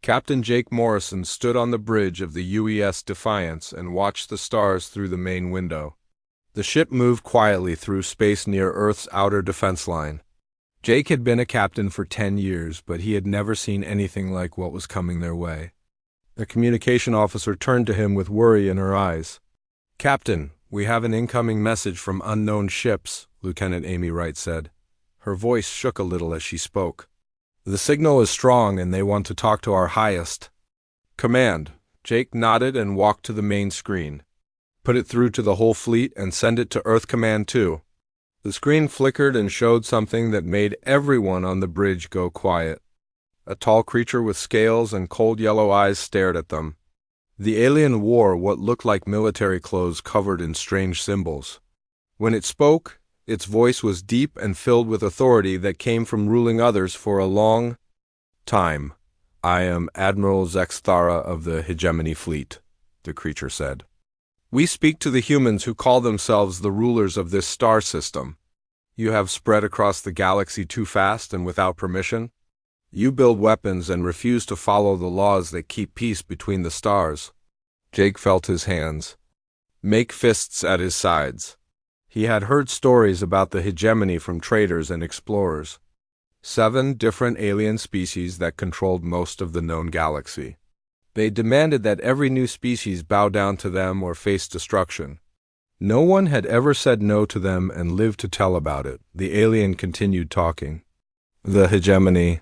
Captain Jake Morrison stood on the bridge of the UES Defiance and watched the stars through the main window. The ship moved quietly through space near Earth's outer defense line. Jake had been a captain for 10 years, but he had never seen anything like what was coming their way. The communication officer turned to him with worry in her eyes. "Captain, we have an incoming message from unknown ships," Lieutenant Amy Wright said. Her voice shook a little as she spoke. "The signal is strong and they want to talk to our highest command." Jake nodded and walked to the main screen. "Put it through to the whole fleet and send it to Earth Command too." The screen flickered and showed something that made everyone on the bridge go quiet. A tall creature with scales and cold yellow eyes stared at them. The alien wore what looked like military clothes covered in strange symbols. When it spoke, its voice was deep and filled with authority that came from ruling others for a long time. "I am Admiral Zexthara of the Hegemony Fleet," the creature said. "We speak to the humans who call themselves the rulers of this star system. You have spread across the galaxy too fast and without permission. You build weapons and refuse to follow the laws that keep peace between the stars." Jake felt his hands make fists at his sides. He had heard stories about the hegemony from traders and explorers. 7 different alien species that controlled most of the known galaxy. They demanded that every new species bow down to them or face destruction. No one had ever said no to them and lived to tell about it. The alien continued talking. "The hegemony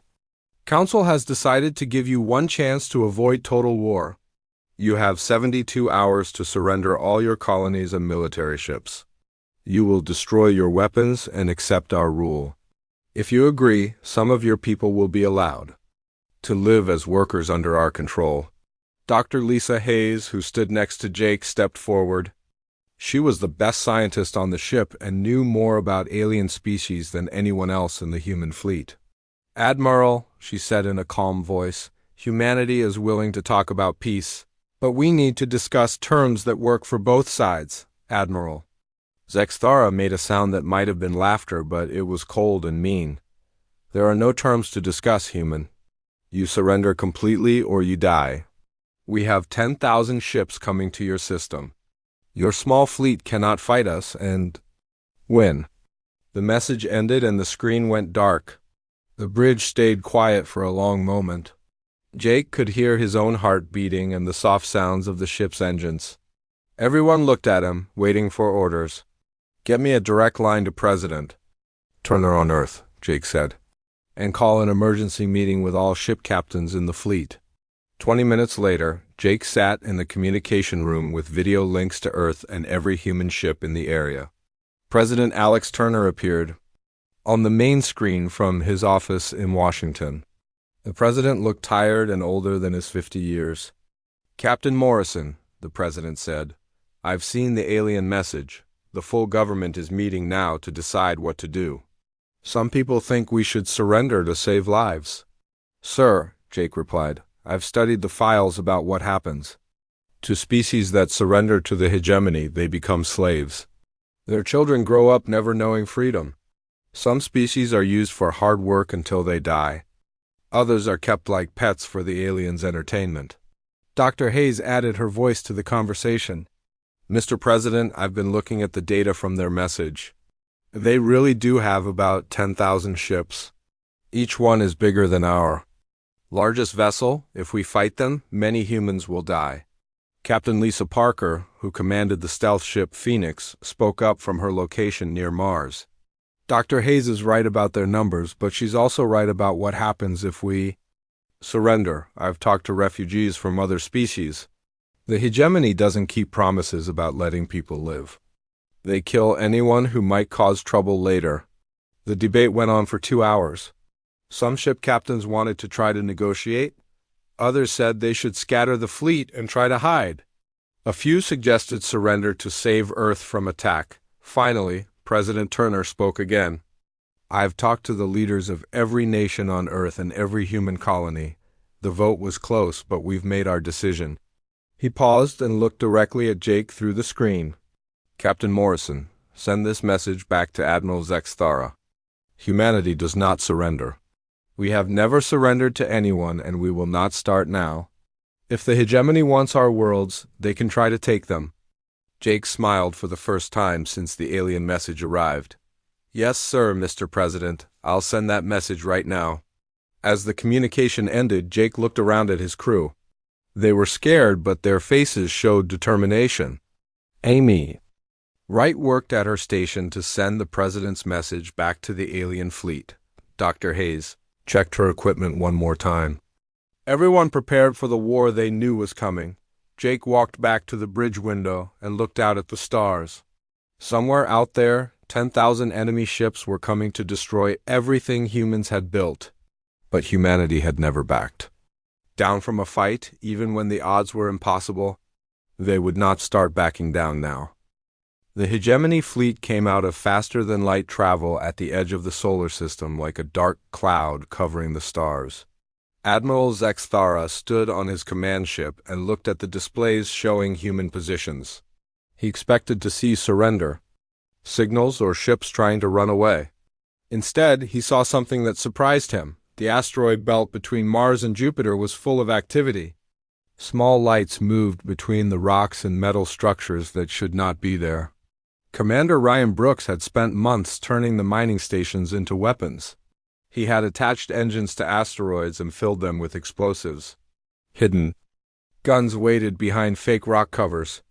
Council has decided to give you one chance to avoid total war. You have 72 hours to surrender all your colonies and military ships. You will destroy your weapons and accept our rule. If you agree, some of your people will be allowed to live as workers under our control." Dr. Lisa Hayes, who stood next to Jake, stepped forward. She was the best scientist on the ship and knew more about alien species than anyone else in the human fleet. "Admiral," she said in a calm voice, "humanity is willing to talk about peace, but we need to discuss terms that work for both sides, Admiral." Zexthara made a sound that might have been laughter, but it was cold and mean. "There are no terms to discuss, human. You surrender completely or you die. We have 10,000 ships coming to your system. Your small fleet cannot fight us and win." The message ended and the screen went dark. The bridge stayed quiet for a long moment. Jake could hear his own heart beating and the soft sounds of the ship's engines. Everyone looked at him, waiting for orders. "Get me a direct line to President Turner on Earth," Jake said, "and call an emergency meeting with all ship captains in the fleet." 20 minutes later, Jake sat in the communication room with video links to Earth and every human ship in the area. President Alex Turner appeared on the main screen from his office in Washington. The president looked tired and older than his 50 years. "Captain Morrison," the president said, "I've seen the alien message. The full government is meeting now to decide what to do. Some people think we should surrender to save lives." "Sir," Jake replied, "I've studied the files about what happens. To species that surrender to the hegemony, they become slaves. Their children grow up never knowing freedom. Some species are used for hard work until they die. Others are kept like pets for the aliens' entertainment." Dr. Hayes added her voice to the conversation. "Mr. President, I've been looking at the data from their message. They really do have about 10,000 ships. Each one is bigger than our largest vessel. If we fight them, many humans will die." Captain Lisa Parker, who commanded the stealth ship Phoenix, spoke up from her location near Mars. "Dr. Hayes is right about their numbers, but she's also right about what happens if we surrender. I've talked to refugees from other species. The hegemony doesn't keep promises about letting people live. They kill anyone who might cause trouble later." The debate went on for 2 hours. Some ship captains wanted to try to negotiate. Others said they should scatter the fleet and try to hide. A few suggested surrender to save Earth from attack. Finally, President Turner spoke again. "I've talked to the leaders of every nation on Earth and every human colony. The vote was close, but we've made our decision." He paused and looked directly at Jake through the screen. "Captain Morrison, send this message back to Admiral Zexthara. Humanity does not surrender. We have never surrendered to anyone, and we will not start now. If the hegemony wants our worlds, they can try to take them. Jake smiled for the first time since the alien message arrived. Yes, sir, Mr. President. I'll send that message right now. As the communication ended, Jake looked around at his crew. They were scared, but their faces showed determination. Amy Wright worked at her station to send the president's message back to the alien fleet. Dr. Hayes checked her equipment one more time. Everyone prepared for the war they knew was coming. Jake walked back to the bridge window and looked out at the stars. Somewhere out there, 10,000 enemy ships were coming to destroy everything humans had built, but humanity had never backed down from a fight, even when the odds were impossible. They would not start backing down now. The hegemony fleet came out of faster-than-light travel at the edge of the solar system like a dark cloud covering the stars. Admiral Zexthara stood on his command ship and looked at the displays showing human positions. He expected to see surrender, signals or ships trying to run away. Instead, he saw something that surprised him. The asteroid belt between Mars and Jupiter was full of activity. Small lights moved between the rocks and metal structures that should not be there. Commander Ryan Brooks had spent months turning the mining stations into weapons. He had attached engines to asteroids and filled them with explosives. Hidden guns waited behind fake rock covers.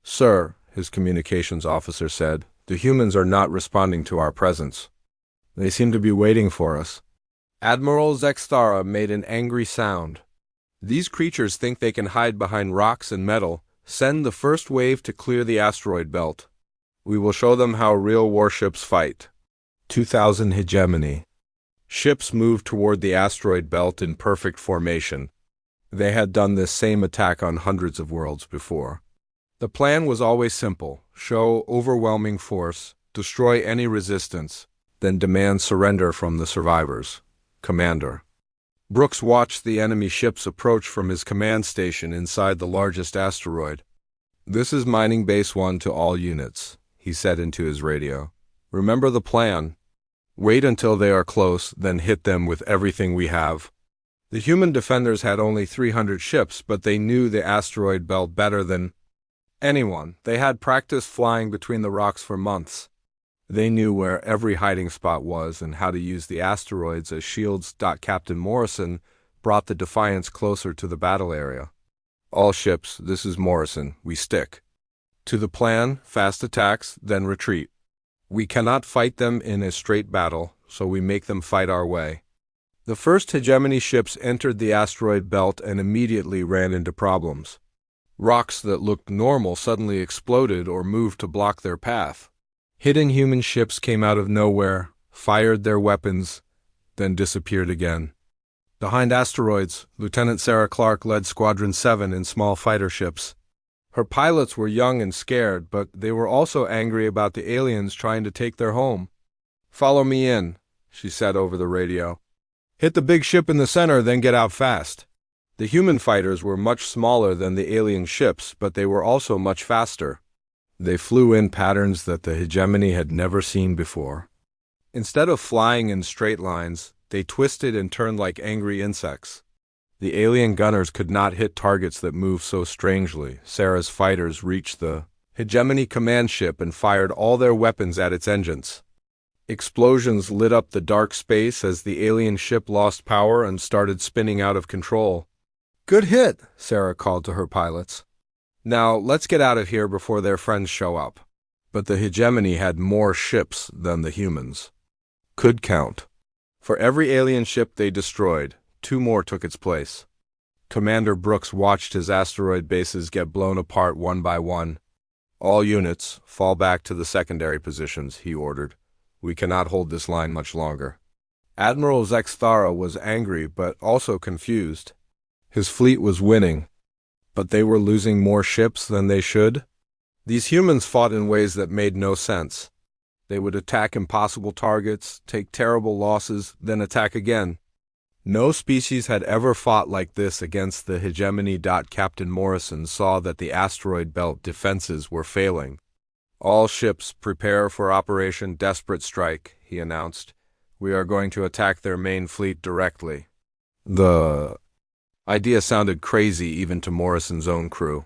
Sir, his communications officer said, the humans are not responding to our presence. They seem to be waiting for us. Admiral Zexthara made an angry sound. These creatures think they can hide behind rocks and metal. Send the first wave to clear the asteroid belt. We will show them how real warships fight. 2000 hegemony. Ships moved toward the asteroid belt in perfect formation. They had done this same attack on hundreds of worlds before. The plan was always simple: show overwhelming force, destroy any resistance, then demand surrender from the survivors. Commander. Brooks watched the enemy ships approach from his command station inside the largest asteroid. This is Mining Base 1 to all units, he said into his radio. Remember the plan. Wait until they are close, then hit them with everything we have. The human defenders had only 300 ships, but they knew the asteroid belt better than anyone. They had practiced flying between the rocks for months. They knew where every hiding spot was and how to use the asteroids as shields. Captain Morrison brought the Defiance closer to the battle area. All ships, this is Morrison, we stick to the plan, fast attacks, then retreat. We cannot fight them in a straight battle, so we make them fight our way. The first hegemony ships entered the asteroid belt and immediately ran into problems. Rocks that looked normal suddenly exploded or moved to block their path. Hidden human ships came out of nowhere, fired their weapons, then disappeared again. Behind asteroids, Lieutenant Sarah Clark led Squadron 7 in small fighter ships. Her pilots were young and scared, but they were also angry about the aliens trying to take their home. Follow me in, she said over the radio. Hit the big ship in the center, then get out fast. The human fighters were much smaller than the alien ships, but they were also much faster. They flew in patterns that the hegemony had never seen before. Instead of flying in straight lines, they twisted and turned like angry insects. The alien gunners could not hit targets that moved so strangely. Sarah's fighters reached the hegemony command ship and fired all their weapons at its engines. Explosions lit up the dark space as the alien ship lost power and started spinning out of control. Good hit, Sarah called to her pilots. Now, let's get out of here before their friends show up. But the hegemony had more ships than the humans could count. For every alien ship they destroyed, 2 more took its place. Commander Brooks watched his asteroid bases get blown apart one by one. All units, fall back to the secondary positions, he ordered. We cannot hold this line much longer. Admiral Zexthara was angry but also confused. His fleet was winning, but they were losing more ships than they should. These humans fought in ways that made no sense. They would attack impossible targets, take terrible losses, then attack again. No species had ever fought like this against the hegemony. Captain Morrison saw that the asteroid belt defenses were failing. All ships prepare for Operation Desperate Strike, he announced. We are going to attack their main fleet directly. The idea sounded crazy even to Morrison's own crew.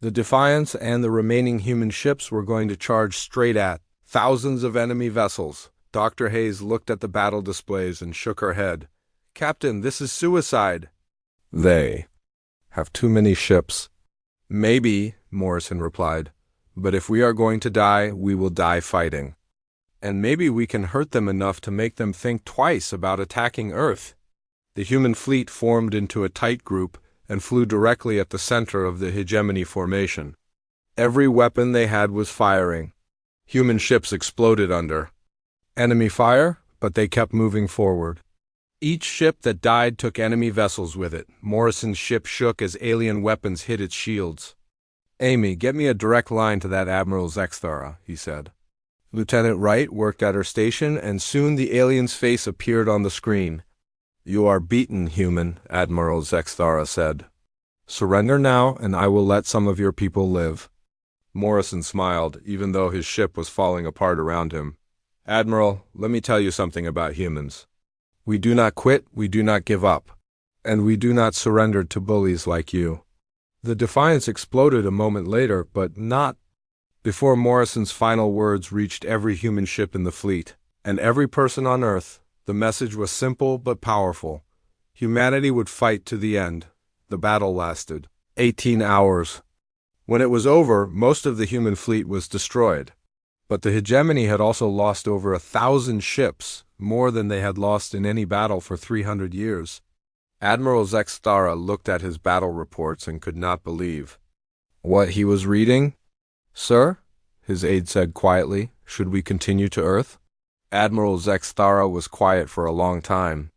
The Defiance and the remaining human ships were going to charge straight at thousands of enemy vessels. Dr. Hayes looked at the battle displays and shook her head. "Captain, this is suicide." "They have too many ships." "Maybe," Morrison replied, "but if we are going to die, we will die fighting. And maybe we can hurt them enough to make them think twice about attacking Earth." The human fleet formed into a tight group and flew directly at the center of the hegemony formation. Every weapon they had was firing. Human ships exploded under enemy fire, but they kept moving forward. Each ship that died took enemy vessels with it. Morrison's ship shook as alien weapons hit its shields. "Amy, get me a direct line to that Admiral Zexthara," he said. Lieutenant Wright worked at her station, and soon the alien's face appeared on the screen. "You are beaten, human," Admiral Zexthara said. "Surrender now, and I will let some of your people live." Morrison smiled, even though his ship was falling apart around him. "Admiral, let me tell you something about humans. We do not quit, we do not give up, and we do not surrender to bullies like you." The Defiance exploded a moment later, but not before Morrison's final words reached every human ship in the fleet, and every person on Earth. The message was simple but powerful. Humanity would fight to the end. The battle lasted 18 hours. When it was over, most of the human fleet was destroyed. But the hegemony had also lost over 1,000 ships, more than they had lost in any battle for 300 years. Admiral Zexthara looked at his battle reports and could not believe what he was reading. "Sir," his aide said quietly, "should we continue to Earth?" Admiral Zexthara was quiet for a long time.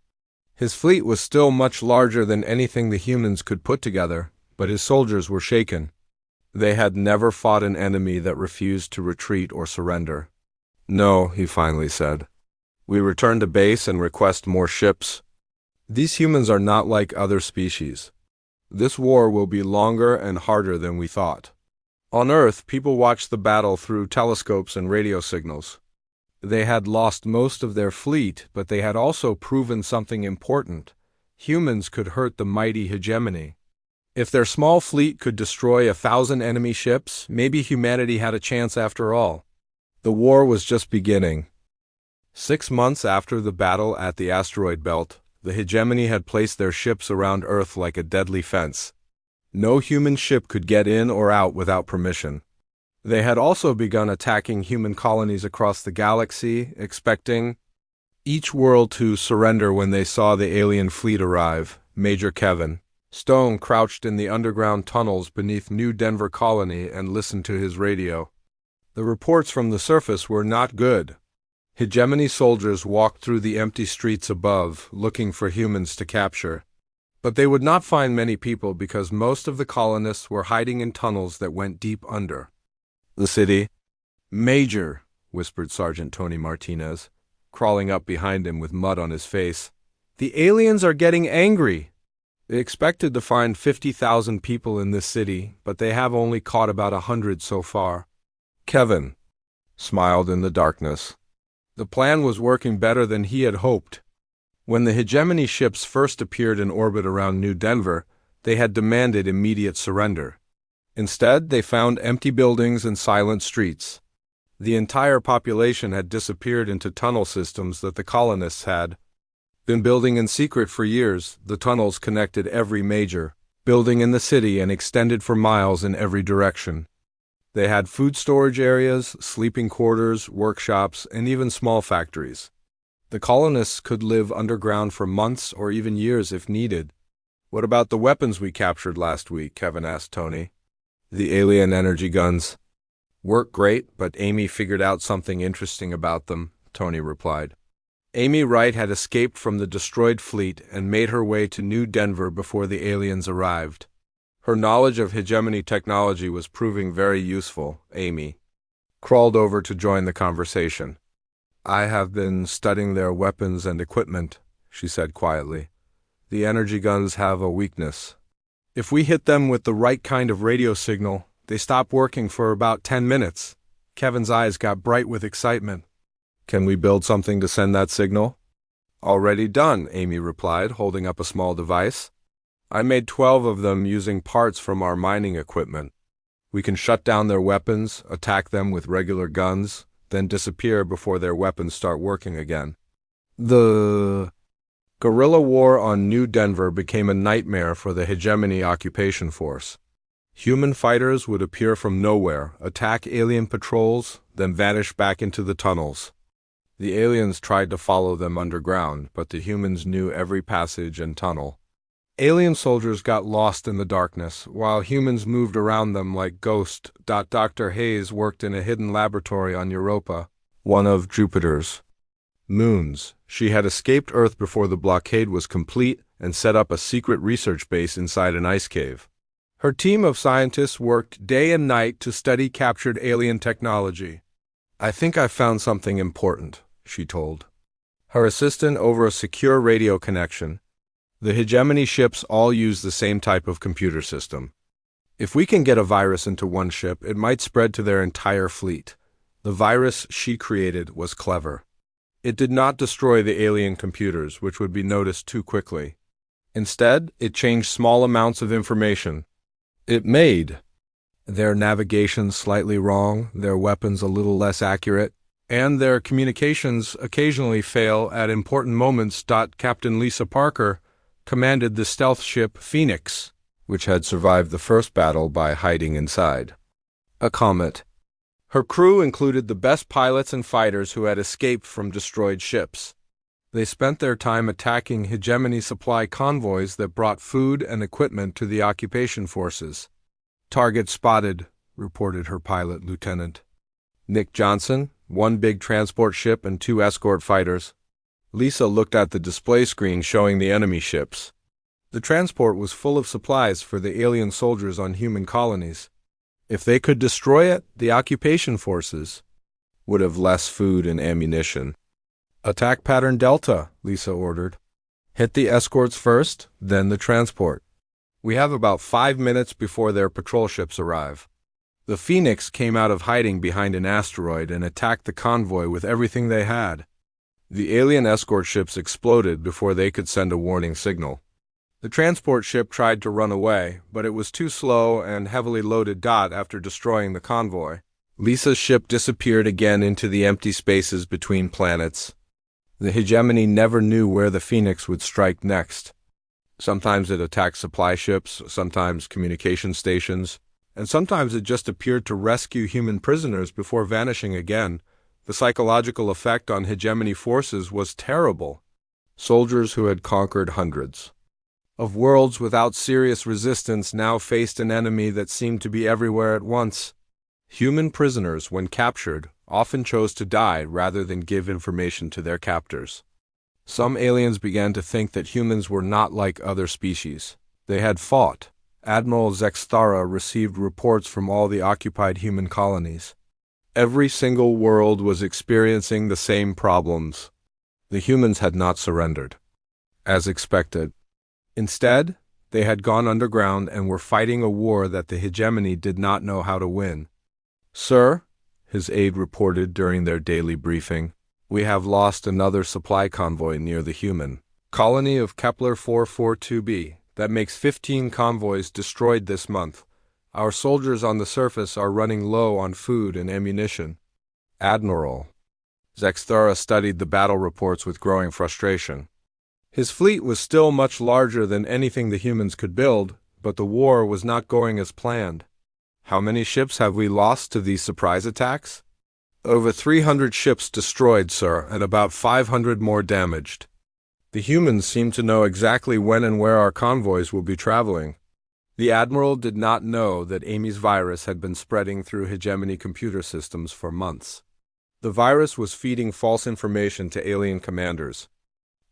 His fleet was still much larger than anything the humans could put together, but his soldiers were shaken. They had never fought an enemy that refused to retreat or surrender. "No," he finally said. "We return to base and request more ships. These humans are not like other species. This war will be longer and harder than we thought." On Earth, people watched the battle through telescopes and radio signals. They had lost most of their fleet, but they had also proven something important. Humans could hurt the mighty hegemony. If their small fleet could destroy 1,000 enemy ships, maybe humanity had a chance after all. The war was just beginning. 6 months after the battle at the asteroid belt, the hegemony had placed their ships around Earth like a deadly fence. No human ship could get in or out without permission. They had also begun attacking human colonies across the galaxy, expecting each world to surrender when they saw the alien fleet arrive. Major Kevin Stone crouched in the underground tunnels beneath New Denver Colony and listened to his radio. The reports from the surface were not good. Hegemony soldiers walked through the empty streets above, looking for humans to capture. But they would not find many people because most of the colonists were hiding in tunnels that went deep under the city. "Major," whispered Sergeant Tony Martinez, crawling up behind him with mud on his face, "the aliens are getting angry. They expected to find 50,000 people in this city, but they have only caught about 100 so far." Kevin smiled in the darkness. The plan was working better than he had hoped. When the hegemony ships first appeared in orbit around New Denver, they had demanded immediate surrender. Instead, they found empty buildings and silent streets. The entire population had disappeared into tunnel systems that the colonists had been building in secret for years. The tunnels connected every major building in the city and extended for miles in every direction. They had food storage areas, sleeping quarters, workshops, and even small factories. The colonists could live underground for months or even years if needed. "What about the weapons we captured last week?" Kevin asked Tony. "The alien energy guns work great, but Amy figured out something interesting about them," Tony replied. Amy Wright had escaped from the destroyed fleet and made her way to New Denver before the aliens arrived. Her knowledge of hegemony technology was proving very useful. Amy crawled over to join the conversation. "I have been studying their weapons and equipment," she said quietly. "The energy guns have a weakness. If we hit them with the right kind of radio signal, they stop working for about 10 minutes. Kevin's eyes got bright with excitement. "Can we build something to send that signal?" Already done, Amy replied, holding up a small device. I made 12 of them using parts from our mining equipment. We can shut down their weapons, attack them with regular guns, then disappear before their weapons start working again. The guerrilla war on New Denver became a nightmare for the Hegemony occupation force. Human fighters would appear from nowhere, attack alien patrols, then vanish back into the tunnels. The aliens tried to follow them underground, but the humans knew every passage and tunnel. Alien soldiers got lost in the darkness, while humans moved around them like ghosts. Dr. Hayes worked in a hidden laboratory on Europa, one of Jupiter's moons. She had escaped Earth before the blockade was complete and set up a secret research base inside an ice cave. Her team of scientists worked day and night to study captured alien technology. I think I found something important, she told her assistant over a secure radio connection. The Hegemony ships all use the same type of computer system. If we can get a virus into one ship, it might spread to their entire fleet. The virus she created was clever. It did not destroy the alien computers, which would be noticed too quickly. Instead, it changed small amounts of information. It made their navigation slightly wrong, their weapons a little less accurate, and their communications occasionally fail at important moments. Captain Lisa Parker commanded the stealth ship Phoenix, which had survived the first battle by hiding inside a comet. Her crew included the best pilots and fighters who had escaped from destroyed ships. They spent their time attacking Hegemony supply convoys that brought food and equipment to the occupation forces. Target spotted, reported her pilot, Lieutenant Nick Johnson, one big transport ship and 2 escort fighters. Lisa looked at the display screen showing the enemy ships. The transport was full of supplies for the alien soldiers on human colonies. If they could destroy it, the occupation forces would have less food and ammunition. Attack pattern Delta, Lisa ordered. Hit the escorts first, then the transport. We have about 5 minutes before their patrol ships arrive. The Phoenix came out of hiding behind an asteroid and attacked the convoy with everything they had. The alien escort ships exploded before they could send a warning signal. The transport ship tried to run away, but it was too slow and heavily loaded. After destroying the convoy, Lisa's ship disappeared again into the empty spaces between planets. The Hegemony never knew where the Phoenix would strike next. Sometimes it attacked supply ships, sometimes communication stations, and sometimes it just appeared to rescue human prisoners before vanishing again. The psychological effect on Hegemony forces was terrible. Soldiers who had conquered hundreds of worlds without serious resistance now faced an enemy that seemed to be everywhere at once. Human prisoners, when captured, often chose to die rather than give information to their captors. Some aliens began to think that humans were not like other species. They had fought. Admiral Zexthara received reports from all the occupied human colonies. Every single world was experiencing the same problems. The humans had not surrendered, as expected. Instead, they had gone underground and were fighting a war that the Hegemony did not know how to win. "Sir," his aide reported during their daily briefing, "we have lost another supply convoy near the human colony of Kepler 442b. That makes 15 convoys destroyed this month. Our soldiers on the surface are running low on food and ammunition." Admiral Zexthara studied the battle reports with growing frustration. His fleet was still much larger than anything the humans could build, but the war was not going as planned. "How many ships have we lost to these surprise attacks?" "Over 300 ships destroyed, sir, and about 500 more damaged. The humans seem to know exactly when and where our convoys will be traveling." The Admiral did not know that Amy's virus had been spreading through Hegemony computer systems for months. The virus was feeding false information to alien commanders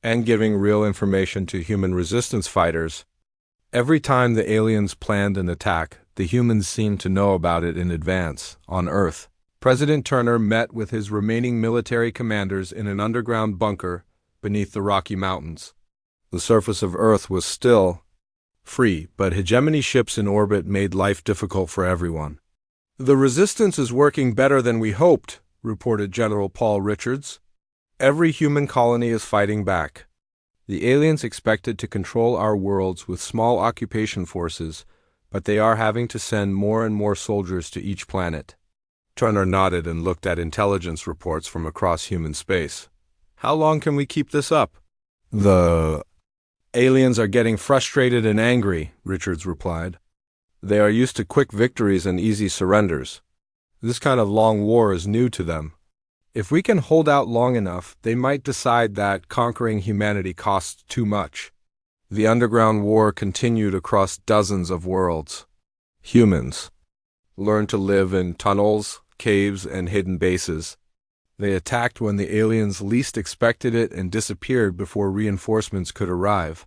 and giving real information to human resistance fighters. Every time the aliens planned an attack, the humans seemed to know about it in advance. On Earth, President Turner met with his remaining military commanders in an underground bunker beneath the Rocky Mountains. The surface of Earth was still free, but Hegemony ships in orbit made life difficult for everyone. "The resistance is working better than we hoped," reported General Paul Richards. Every human colony is fighting back. The aliens expected to control our worlds with small occupation forces, but they are having to send more and more soldiers to each planet. Turner nodded and looked at intelligence reports from across human space. How long can we keep this up? The aliens are getting frustrated and angry, Richards replied. They are used to quick victories and easy surrenders. This kind of long war is new to them. If we can hold out long enough, they might decide that conquering humanity costs too much. The underground war continued across dozens of worlds. Humans learned to live in tunnels, caves, and hidden bases. They attacked when the aliens least expected it and disappeared before reinforcements could arrive.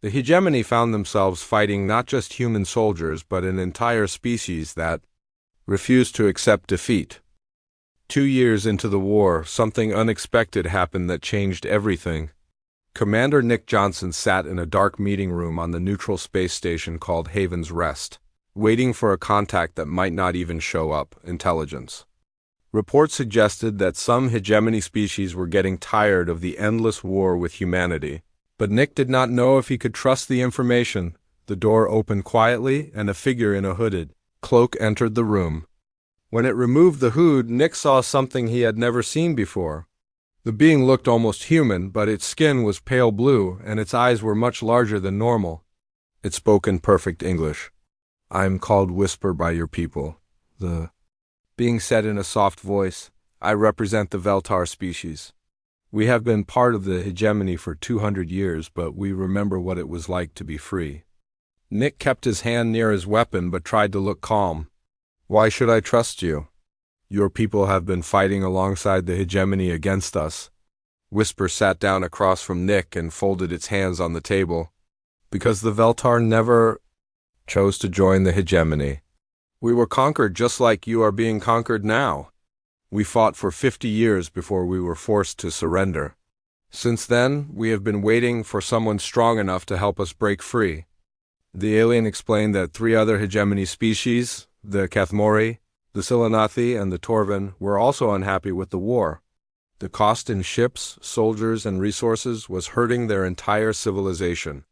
The hegemony found themselves fighting not just human soldiers, but an entire species that refused to accept defeat. 2 years into the war, something unexpected happened that changed everything. Commander Nick Johnson sat in a dark meeting room on the neutral space station called Haven's Rest, waiting for a contact that might not even show up, intelligence. Reports suggested that some hegemony species were getting tired of the endless war with humanity. But Nick did not know if he could trust the information. The door opened quietly, and a figure in a hooded cloak entered the room. When it removed the hood, Nick saw something he had never seen before. The being looked almost human, but its skin was pale blue, and its eyes were much larger than normal. It spoke in perfect English. "I am called Whisper by your people," the being said in a soft voice. "I represent the Veltar species. We have been part of the hegemony for 200 years, but we remember what it was like to be free." Nick kept his hand near his weapon but tried to look calm. "Why should I trust you? Your people have been fighting alongside the hegemony against us." Whisper sat down across from Nick and folded its hands on the table. "Because the Veltar never chose to join the hegemony. We were conquered just like you are being conquered now. We fought for 50 years before we were forced to surrender. Since then, we have been waiting for someone strong enough to help us break free." The alien explained that 3 other hegemony species, the Kathmori, the Silanathi, and the Torvan, were also unhappy with the war. The cost in ships, soldiers, and resources was hurting their entire civilization.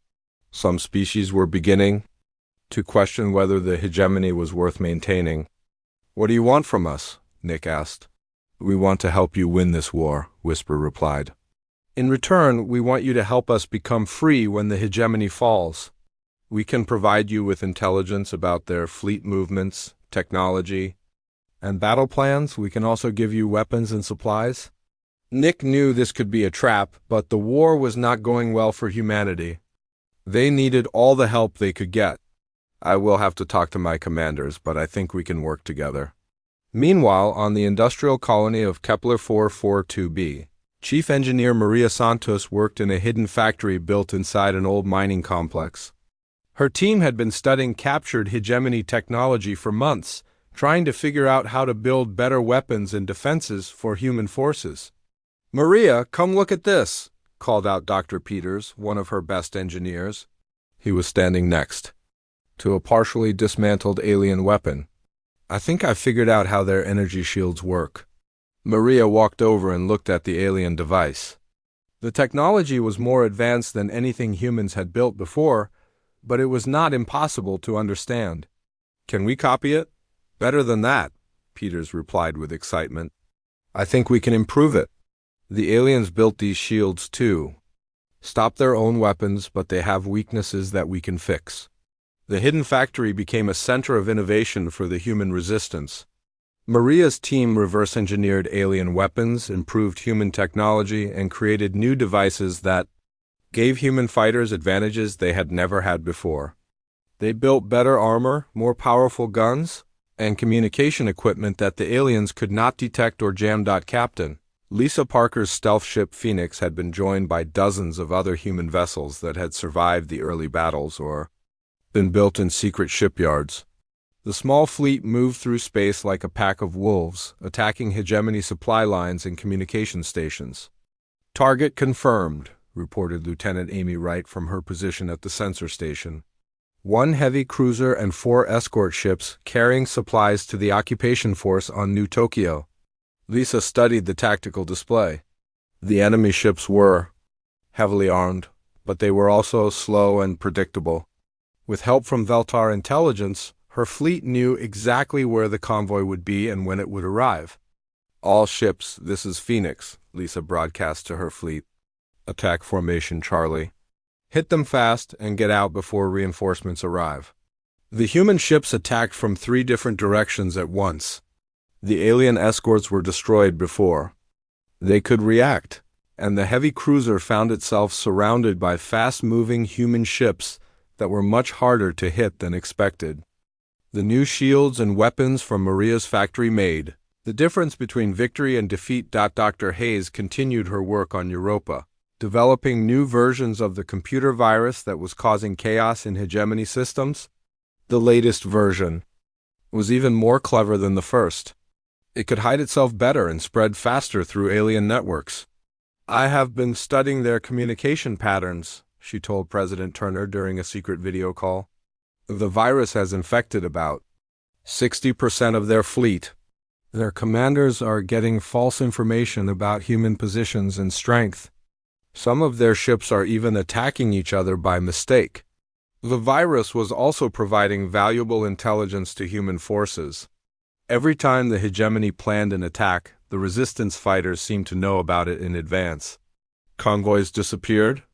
Some species were beginning to question whether the hegemony was worth maintaining. "What do you want from us?" Nick asked. "We want to help you win this war," Whisper replied. "In return, we want you to help us become free when the hegemony falls. We can provide you with intelligence about their fleet movements, technology, and battle plans. We can also give you weapons and supplies." Nick knew this could be a trap, but the war was not going well for humanity. They needed all the help they could get. "I will have to talk to my commanders, but I think we can work together." Meanwhile, on the industrial colony of Kepler 442b, Chief Engineer Maria Santos worked in a hidden factory built inside an old mining complex. Her team had been studying captured hegemony technology for months, trying to figure out how to build better weapons and defenses for human forces. "Maria, come look at this," called out Dr. Peters, one of her best engineers. He was standing next to a partially dismantled alien weapon. "I think I figured out how their energy shields work." Maria walked over and looked at the alien device. The technology was more advanced than anything humans had built before, but it was not impossible to understand. "Can we copy it?" "Better than that," Peters replied with excitement. "I think we can improve it. The aliens built these shields too. Stop their own weapons, but they have weaknesses that we can fix." The hidden factory became a center of innovation for the human resistance. Maria's team reverse-engineered alien weapons, improved human technology, and created new devices that gave human fighters advantages they had never had before. They built better armor, more powerful guns, and communication equipment that the aliens could not detect or jam. Captain Lisa Parker's stealth ship Phoenix had been joined by dozens of other human vessels that had survived the early battles or been built in secret shipyards. The small fleet moved through space like a pack of wolves, attacking hegemony supply lines and communication stations. "Target confirmed," reported Lieutenant Amy Wright from her position at the sensor station. 1 heavy cruiser and 4 escort ships carrying supplies to the occupation force on New Tokyo. Lisa studied the tactical display. The enemy ships were heavily armed, but they were also slow and predictable. With help from Veltar intelligence, her fleet knew exactly where the convoy would be and when it would arrive. "All ships, this is Phoenix," Lisa broadcast to her fleet. "Attack formation, Charlie. Hit them fast and get out before reinforcements arrive." The human ships attacked from 3 different directions at once. The alien escorts were destroyed before they could react, and the heavy cruiser found itself surrounded by fast-moving human ships that were much harder to hit than expected. The new shields and weapons from Maria's factory made the difference between victory and defeat. Dr. Hayes continued her work on Europa, developing new versions of the computer virus that was causing chaos in hegemony systems. The latest version was even more clever than the first. It could hide itself better and spread faster through alien networks. "I have been studying their communication patterns," she told President Turner during a secret video call. "The virus has infected about 60% of their fleet. Their commanders are getting false information about human positions and strength. Some of their ships are even attacking each other by mistake." The virus was also providing valuable intelligence to human forces. Every time the hegemony planned an attack, the resistance fighters seemed to know about it in advance. Convoys disappeared,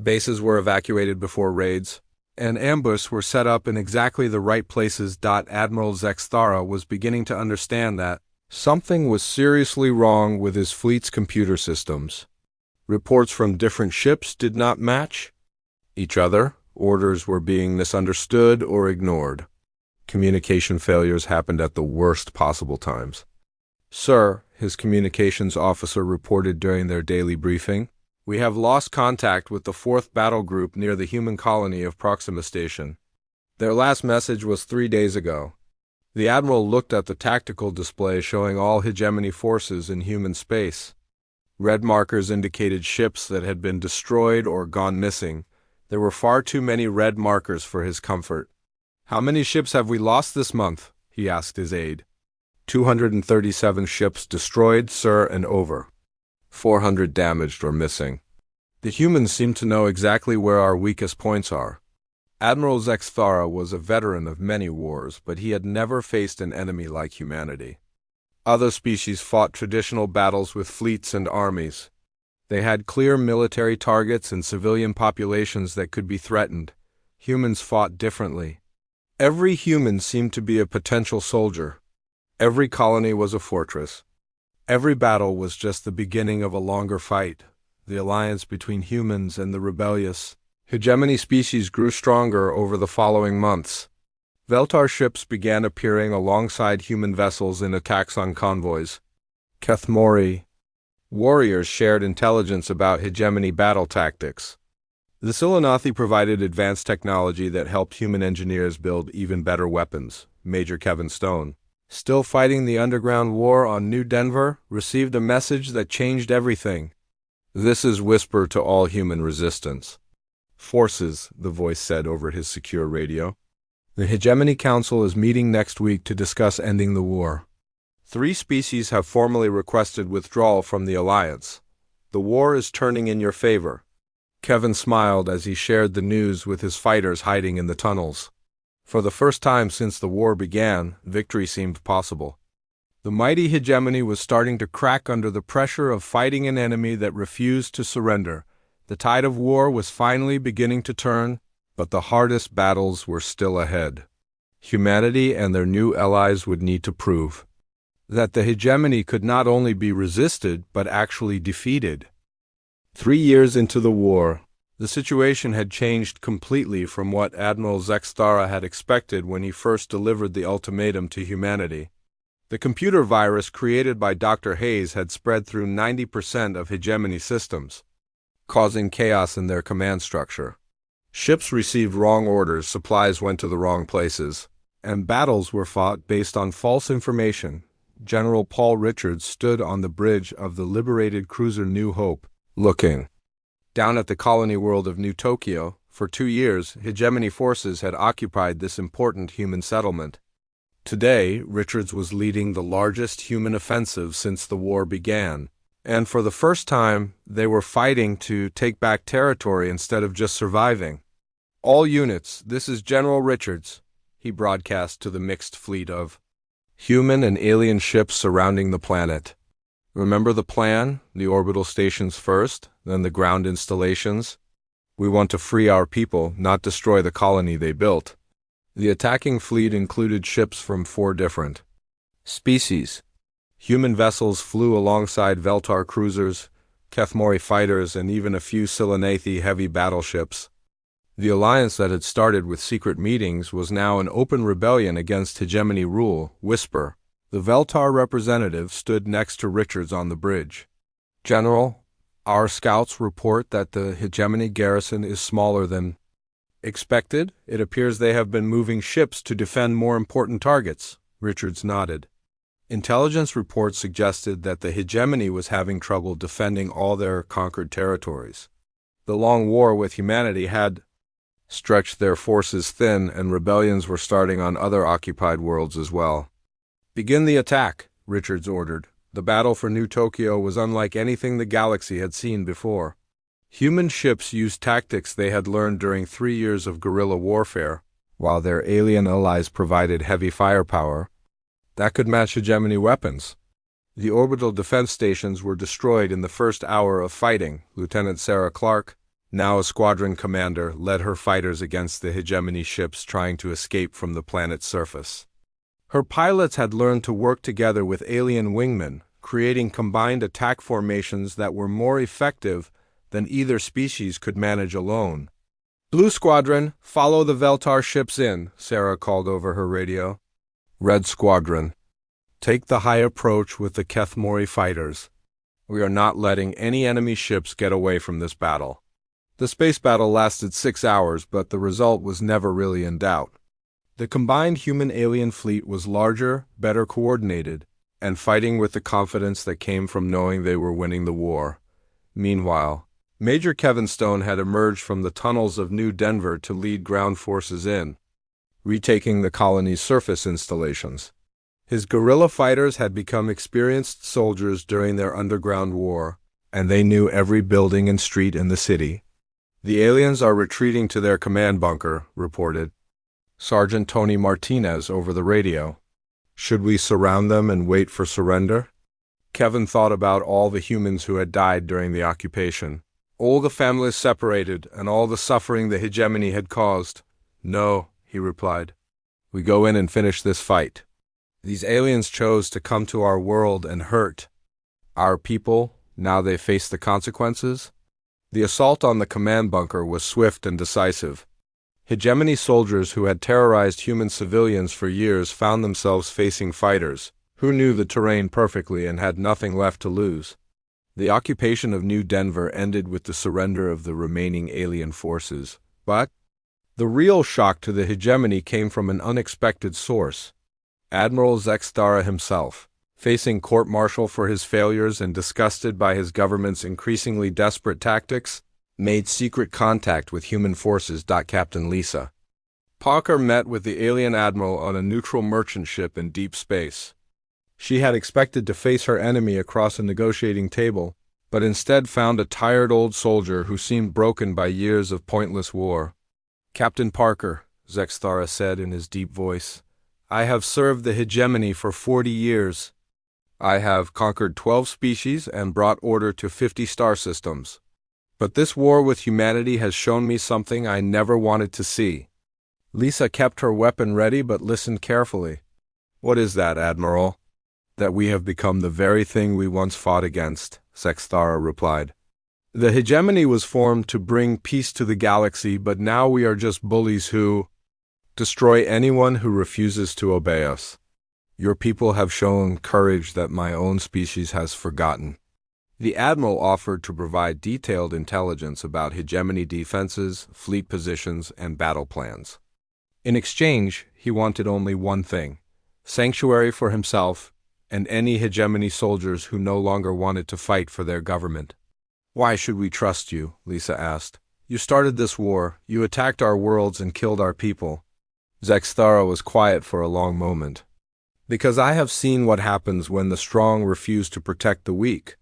bases were evacuated before raids, and ambushes were set up in exactly the right places. Admiral Zexthara was beginning to understand that something was seriously wrong with his fleet's computer systems. Reports from different ships did not match each other. Orders were being misunderstood or ignored. Communication failures happened at the worst possible times. "Sir," his communications officer reported during their daily briefing, "we have lost contact with the 4th Battle Group near the human colony of Proxima Station. Their last message was 3 days ago." The admiral looked at the tactical display showing all hegemony forces in human space. Red markers indicated ships that had been destroyed or gone missing. There were far too many red markers for his comfort. "How many ships have we lost this month?" he asked his aide. 237 ships destroyed, sir, and over 400 damaged or missing. The humans seem to know exactly where our weakest points are. Admiral Zexthara was a veteran of many wars, but he had never faced an enemy like humanity. Other species fought traditional battles with fleets and armies. They had clear military targets and civilian populations that could be threatened. Humans fought differently. Every human seemed to be a potential soldier. Every colony was a fortress. Every battle was just the beginning of a longer fight. The alliance between humans and the rebellious hegemony species grew stronger over the following months. Veltar ships began appearing alongside human vessels in attacks on convoys. Kethmori warriors shared intelligence about hegemony battle tactics. The Silanathi provided advanced technology that helped human engineers build even better weapons. Major Kevin Stone, still fighting the underground war on New Denver, received a message that changed everything. "This is whisper to all human resistance forces," the voice said over his secure radio. "The Hegemony Council is meeting next week to discuss ending the war. 3 species have formally requested withdrawal from the alliance. The war is turning in your favor." Kevin smiled as he shared the news with his fighters hiding in the tunnels. For the first time since the war began, victory seemed possible. The mighty hegemony was starting to crack under the pressure of fighting an enemy that refused to surrender. The tide of war was finally beginning to turn, but the hardest battles were still ahead. Humanity and their new allies would need to prove that the hegemony could not only be resisted, but actually defeated. 3 years into the war, the situation had changed completely from what Admiral Zexthara had expected when he first delivered the ultimatum to humanity. The computer virus created by Dr. Hayes had spread through 90% of hegemony systems, causing chaos in their command structure. Ships received wrong orders, supplies went to the wrong places, and battles were fought based on false information. General Paul Richards stood on the bridge of the liberated cruiser New Hope, looking down at the colony world of New Tokyo. For 2 years, hegemony forces had occupied this important human settlement. Today, Richards was leading the largest human offensive since the war began. And for the first time, they were fighting to take back territory instead of just surviving. "All units, this is General Richards," he broadcast to the mixed fleet of human and alien ships surrounding the planet. "Remember the plan? The orbital stations first, then the ground installations? We want to free our people, not destroy the colony they built." The attacking fleet included ships from 4 different species. Human vessels flew alongside Veltar cruisers, Kethmori fighters, and even a few Silanathi heavy battleships. The alliance that had started with secret meetings was now an open rebellion against hegemony rule. Whisper. The Veltar representative stood next to Richards on the bridge. "General, our scouts report that the hegemony garrison is smaller than expected. It appears they have been moving ships to defend more important targets." Richards nodded. Intelligence reports suggested that the hegemony was having trouble defending all their conquered territories. The long war with humanity had stretched their forces thin, and rebellions were starting on other occupied worlds as well. "Begin the attack," Richards ordered. The battle for New Tokyo was unlike anything the galaxy had seen before. Human ships used tactics they had learned during 3 years of guerrilla warfare, while their alien allies provided heavy firepower that could match hegemony weapons. The orbital defense stations were destroyed in the first hour of fighting. Lieutenant Sarah Clark, now a squadron commander, led her fighters against the hegemony ships trying to escape from the planet's surface. Her pilots had learned to work together with alien wingmen, creating combined attack formations that were more effective than either species could manage alone. "Blue Squadron, follow the Veltar ships in," Sarah called over her radio. "Red Squadron, take the high approach with the Kethmori fighters. We are not letting any enemy ships get away from this battle." The space battle lasted 6 hours, but the result was never really in doubt. The combined human-alien fleet was larger, better coordinated, and fighting with the confidence that came from knowing they were winning the war. Meanwhile, Major Kevin Stone had emerged from the tunnels of New Denver to lead ground forces in, retaking the colony's surface installations. His guerrilla fighters had become experienced soldiers during their underground war, and they knew every building and street in the city. "The aliens are retreating to their command bunker," reported Sergeant Tony Martinez over the radio. "Should we surround them and wait for surrender?" Kevin thought about all the humans who had died during the occupation, all the families separated, and all the suffering the hegemony had caused. "No," he replied. "We go in and finish this fight. These aliens chose to come to our world and hurt our people. Now they face the consequences." The assault on the command bunker was swift and decisive. Hegemony soldiers who had terrorized human civilians for years found themselves facing fighters who knew the terrain perfectly and had nothing left to lose. The occupation of New Denver ended with the surrender of the remaining alien forces. But the real shock to the hegemony came from an unexpected source. Admiral Zextara himself, facing court-martial for his failures and disgusted by his government's increasingly desperate tactics, made secret contact with human forces. Captain Lisa Parker met with the alien admiral on a neutral merchant ship in deep space. She had expected to face her enemy across a negotiating table, but instead found a tired old soldier who seemed broken by years of pointless war. "Captain Parker," Zextara said in his deep voice, "I have served the hegemony for 40 years. I have conquered 12 species and brought order to 50 star systems. But this war with humanity has shown me something I never wanted to see." Lisa kept her weapon ready but listened carefully. "What is that, Admiral?" "That we have become the very thing we once fought against," Zextara replied. "The hegemony was formed to bring peace to the galaxy, but now we are just bullies who destroy anyone who refuses to obey us. Your people have shown courage that my own species has forgotten." The Admiral offered to provide detailed intelligence about hegemony defenses, fleet positions, and battle plans. In exchange, he wanted only one thing: sanctuary for himself and any hegemony soldiers who no longer wanted to fight for their government. "Why should we trust you?" Lisa asked. "You started this war, you attacked our worlds and killed our people." Zextara was quiet for a long moment. "Because I have seen what happens when the strong refuse to protect the weak.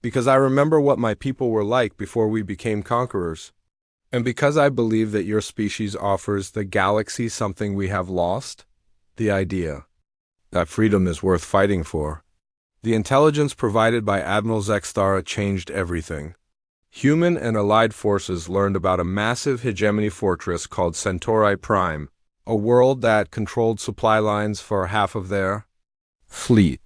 Because I remember what my people were like before we became conquerors. And because I believe that your species offers the galaxy something we have lost, the idea that freedom is worth fighting for. The intelligence provided by Admiral Zexthara changed everything. Human and allied forces learned about a massive hegemony fortress called Centauri Prime, a world that controlled supply lines for half of their fleet.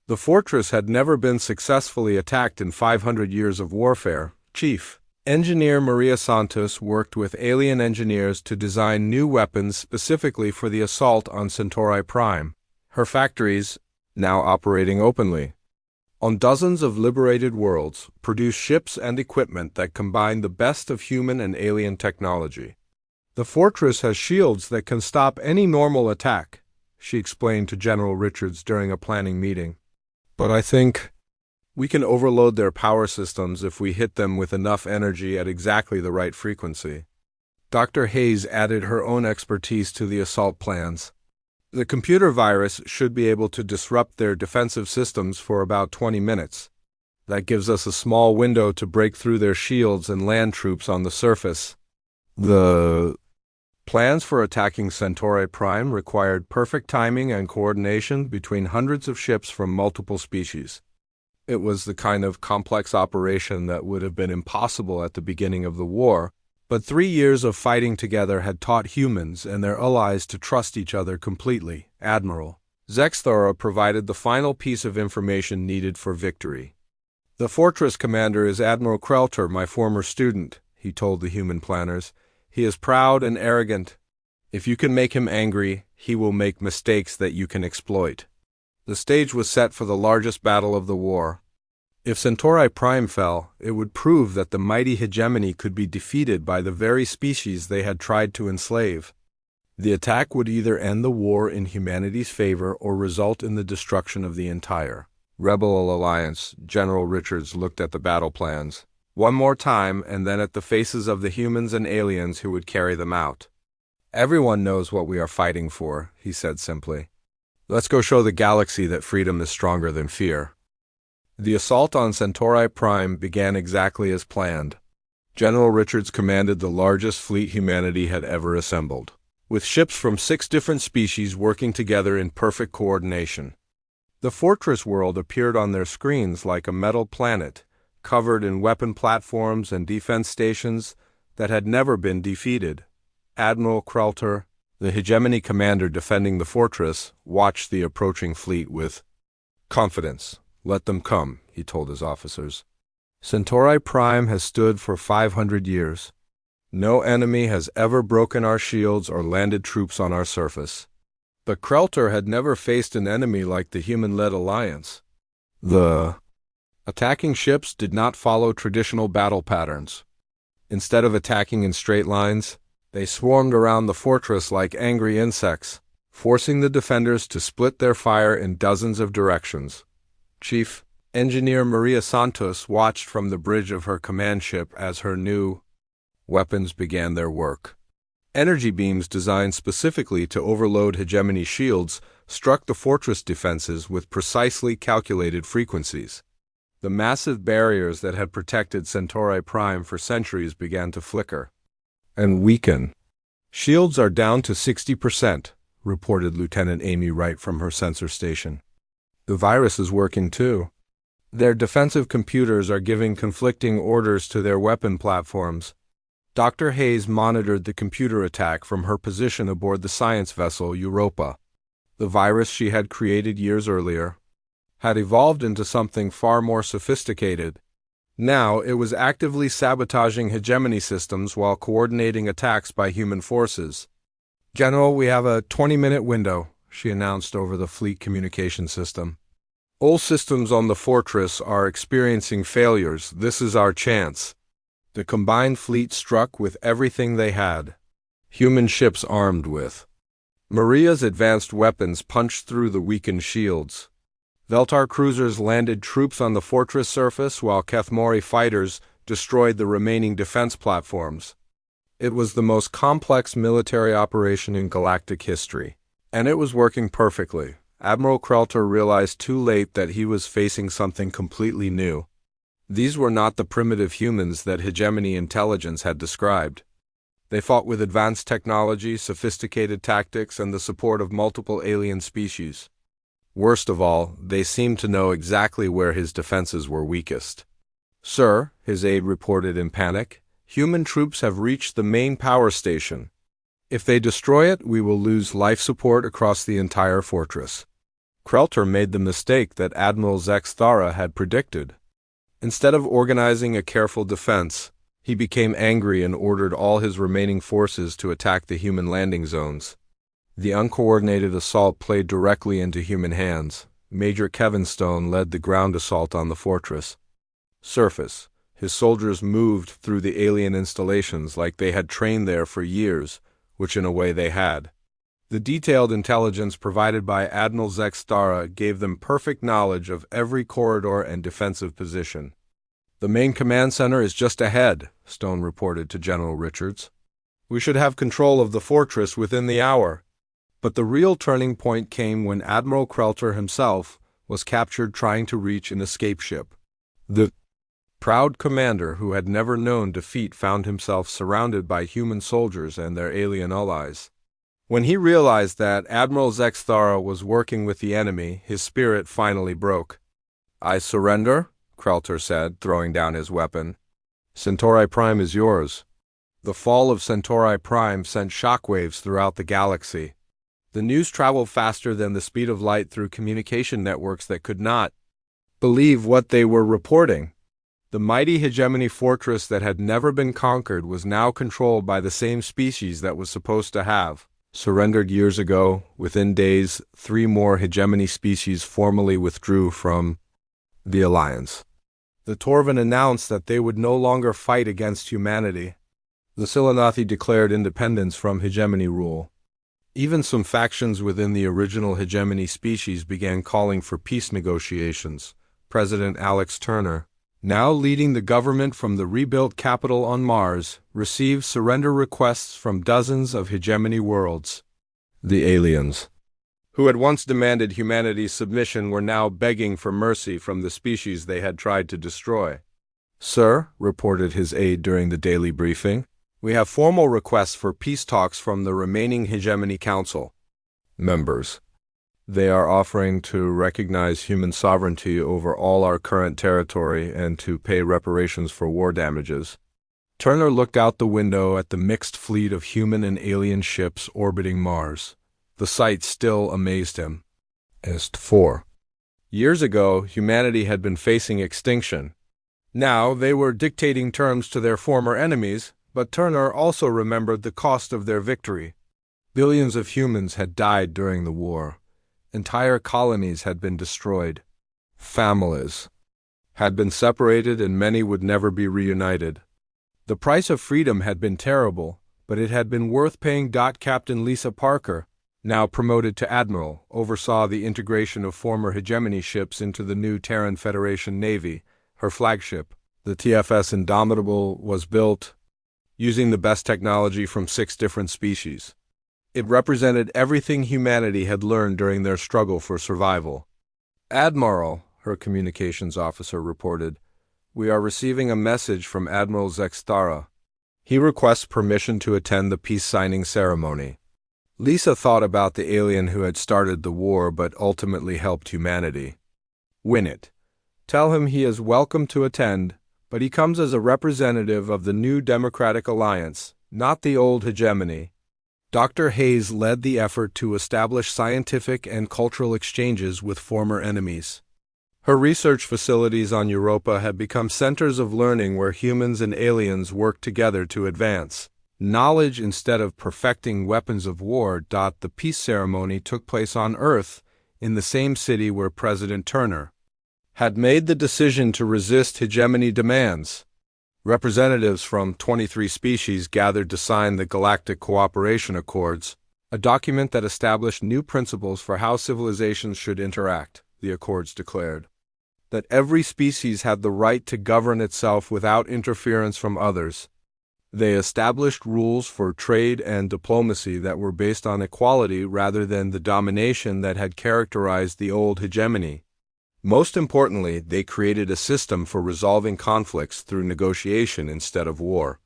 The fortress had never been successfully attacked in 500 years of warfare. Chief Engineer Maria Santos worked with alien engineers to design new weapons specifically for the assault on Centauri Prime. Her factories, now operating openly on dozens of liberated worlds, produce ships and equipment that combine the best of human and alien technology. The fortress has shields that can stop any normal attack, she explained to General Richards during a planning meeting. But I think we can overload their power systems if we hit them with enough energy at exactly the right frequency. Dr. Hayes added her own expertise to the assault plans. The computer virus should be able to disrupt their defensive systems for about 20 minutes. That gives us a small window to break through their shields and land troops on the surface. The plans for attacking Centauri Prime required perfect timing and coordination between hundreds of ships from multiple species. It was the kind of complex operation that would have been impossible at the beginning of the war, but 3 years of fighting together had taught humans and their allies to trust each other completely. Admiral Zexthara provided the final piece of information needed for victory. The fortress commander is Admiral Krelter, my former student, he told the human planners. He is proud and arrogant. If you can make him angry, he will make mistakes that you can exploit. The stage was set for the largest battle of the war. If Centauri Prime fell, it would prove that the mighty hegemony could be defeated by the very species they had tried to enslave. The attack would either end the war in humanity's favor or result in the destruction of the entire Rebel Alliance. General Richards looked at the battle plans one more time and then at the faces of the humans and aliens who would carry them out. Everyone knows what we are fighting for, he said simply. Let's go show the galaxy that freedom is stronger than fear. The assault on Centauri Prime began exactly as planned. General Richards commanded the largest fleet humanity had ever assembled, with ships from 6 different species working together in perfect coordination. The fortress world appeared on their screens like a metal planet, covered in weapon platforms and defense stations that had never been defeated. Admiral Krelter, the hegemony commander defending the fortress, watched the approaching fleet with confidence. Let them come, he told his officers. Centauri Prime has stood for 500 years. No enemy has ever broken our shields or landed troops on our surface. But Krelter had never faced an enemy like the human-led alliance. The attacking ships did not follow traditional battle patterns. Instead of attacking in straight lines, they swarmed around the fortress like angry insects, forcing the defenders to split their fire in dozens of directions. Chief Engineer Maria Santos watched from the bridge of her command ship as her new weapons began their work. Energy beams designed specifically to overload hegemony shields struck the fortress defenses with precisely calculated frequencies. The massive barriers that had protected Centauri Prime for centuries began to flicker and weaken. Shields are down to 60%, reported Lieutenant Amy Wright from her sensor station. The virus is working too. Their defensive computers are giving conflicting orders to their weapon platforms. Dr. Hayes monitored the computer attack from her position aboard the science vessel Europa. The virus she had created years earlier had evolved into something far more sophisticated. Now it was actively sabotaging hegemony systems while coordinating attacks by human forces. General, we have a 20-minute window, she announced over the fleet communication system. All systems on the fortress are experiencing failures. This is our chance. The combined fleet struck with everything they had. Human ships armed with Maria's advanced weapons punched through the weakened shields. Veltar cruisers landed troops on the fortress surface while Kethmori fighters destroyed the remaining defense platforms. It was the most complex military operation in galactic history, and it was working perfectly. Admiral Krelter realized too late that he was facing something completely new. These were not the primitive humans that hegemony intelligence had described. They fought with advanced technology, sophisticated tactics, and the support of multiple alien species. Worst of all, they seemed to know exactly where his defenses were weakest. "Sir," his aide reported in panic, "human troops have reached the main power station. If they destroy it, we will lose life support across the entire fortress." Krelter made the mistake that Admiral Zexthara had predicted. Instead of organizing a careful defense, he became angry and ordered all his remaining forces to attack the human landing zones. The uncoordinated assault played directly into human hands. Major Kevin Stone led the ground assault on the fortress. Surface. His soldiers moved through the alien installations like they had trained there for years, which in a way they had. The detailed intelligence provided by Admiral Zexthara gave them perfect knowledge of every corridor and defensive position. "The main command center is just ahead," Stone reported to General Richards. "We should have control of the fortress within the hour." But the real turning point came when Admiral Krelter himself was captured trying to reach an escape ship. The proud commander who had never known defeat found himself surrounded by human soldiers and their alien allies. When he realized that Admiral Zexthara was working with the enemy, his spirit finally broke. "I surrender," Krelter said, throwing down his weapon. "Centauri Prime is yours." The fall of Centauri Prime sent shockwaves throughout the galaxy. The news traveled faster than the speed of light through communication networks that could not believe what they were reporting. The mighty hegemony fortress that had never been conquered was now controlled by the same species that was supposed to have surrendered years ago. Within days, 3 more hegemony species formally withdrew from the alliance. The Torvan announced that they would no longer fight against humanity. The Silanathi declared independence from hegemony rule. Even some factions within the original hegemony species began calling for peace negotiations. President Alex Turner, now leading the government from the rebuilt capital on Mars, received surrender requests from dozens of hegemony worlds. The aliens, who had once demanded humanity's submission, were now begging for mercy from the species they had tried to destroy. "Sir," reported his aide during the daily briefing, "we have formal requests for peace talks from the remaining Hegemony Council members. They are offering to recognize human sovereignty over all our current territory and to pay reparations for war damages." Turner looked out the window at the mixed fleet of human and alien ships orbiting Mars. The sight still amazed him. 4 years ago, humanity had been facing extinction. Now they were dictating terms to their former enemies, but Turner also remembered the cost of their victory. Billions of humans had died during the war. Entire colonies had been destroyed. Families had been separated and many would never be reunited. The price of freedom had been terrible, but it had been worth paying. Captain Lisa Parker, now promoted to admiral, oversaw the integration of former hegemony ships into the new Terran Federation Navy. Her flagship, the TFS Indomitable, was built using the best technology from 6 different species. It represented everything humanity had learned during their struggle for survival. "Admiral," her communications officer reported, "we are receiving a message from Admiral Zexthara. He requests permission to attend the peace signing ceremony." Lisa thought about the alien who had started the war but ultimately helped humanity win it. "Tell him he is welcome to attend, but he comes as a representative of the new Democratic Alliance, not the old hegemony." Dr. Hayes led the effort to establish scientific and cultural exchanges with former enemies. Her research facilities on Europa had become centers of learning where humans and aliens worked together to advance knowledge instead of perfecting weapons of war. The peace ceremony took place on Earth, in the same city where President Turner had made the decision to resist hegemony demands. Representatives from 23 species gathered to sign the Galactic Cooperation Accords, a document that established new principles for how civilizations should interact. The Accords declared that every species had the right to govern itself without interference from others. They established rules for trade and diplomacy that were based on equality rather than the domination that had characterized the old hegemony. Most importantly, they created a system for resolving conflicts through negotiation instead of war.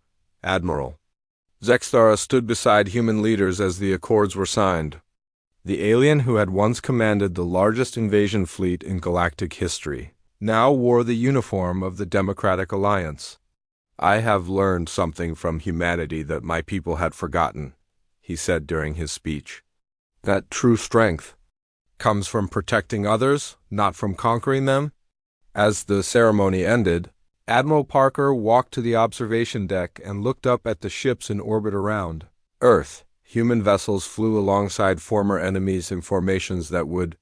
Admiral Zexthara stood beside human leaders as the accords were signed. The alien who had once commanded the largest invasion fleet in galactic history now wore the uniform of the Democratic Alliance. "I have learned something from humanity that my people had forgotten," he said during his speech. "That true strength comes from protecting others, not from conquering them." As the ceremony ended, Admiral Parker walked to the observation deck and looked up at the ships in orbit around Earth. Human vessels flew alongside former enemies in formations that would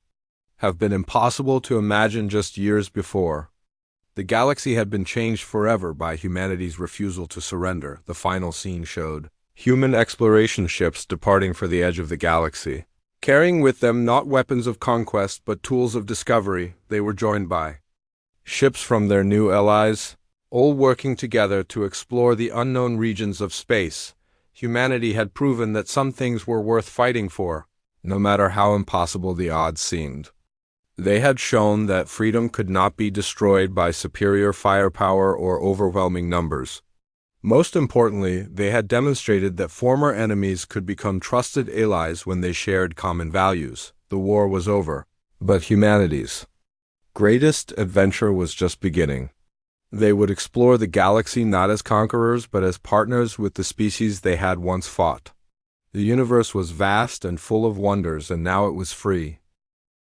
have been impossible to imagine just years before. The galaxy had been changed forever by humanity's refusal to surrender. The final scene showed human exploration ships departing for the edge of the galaxy. Carrying with them not weapons of conquest but tools of discovery, they were joined by ships from their new allies, all working together to explore the unknown regions of space. Humanity had proven that some things were worth fighting for, no matter how impossible the odds seemed. They had shown that freedom could not be destroyed by superior firepower or overwhelming numbers. Most importantly, they had demonstrated that former enemies could become trusted allies when they shared common values. The war was over, but humanity's greatest adventure was just beginning. They would explore the galaxy not as conquerors but as partners with the species they had once fought. The universe was vast and full of wonders, and now it was free.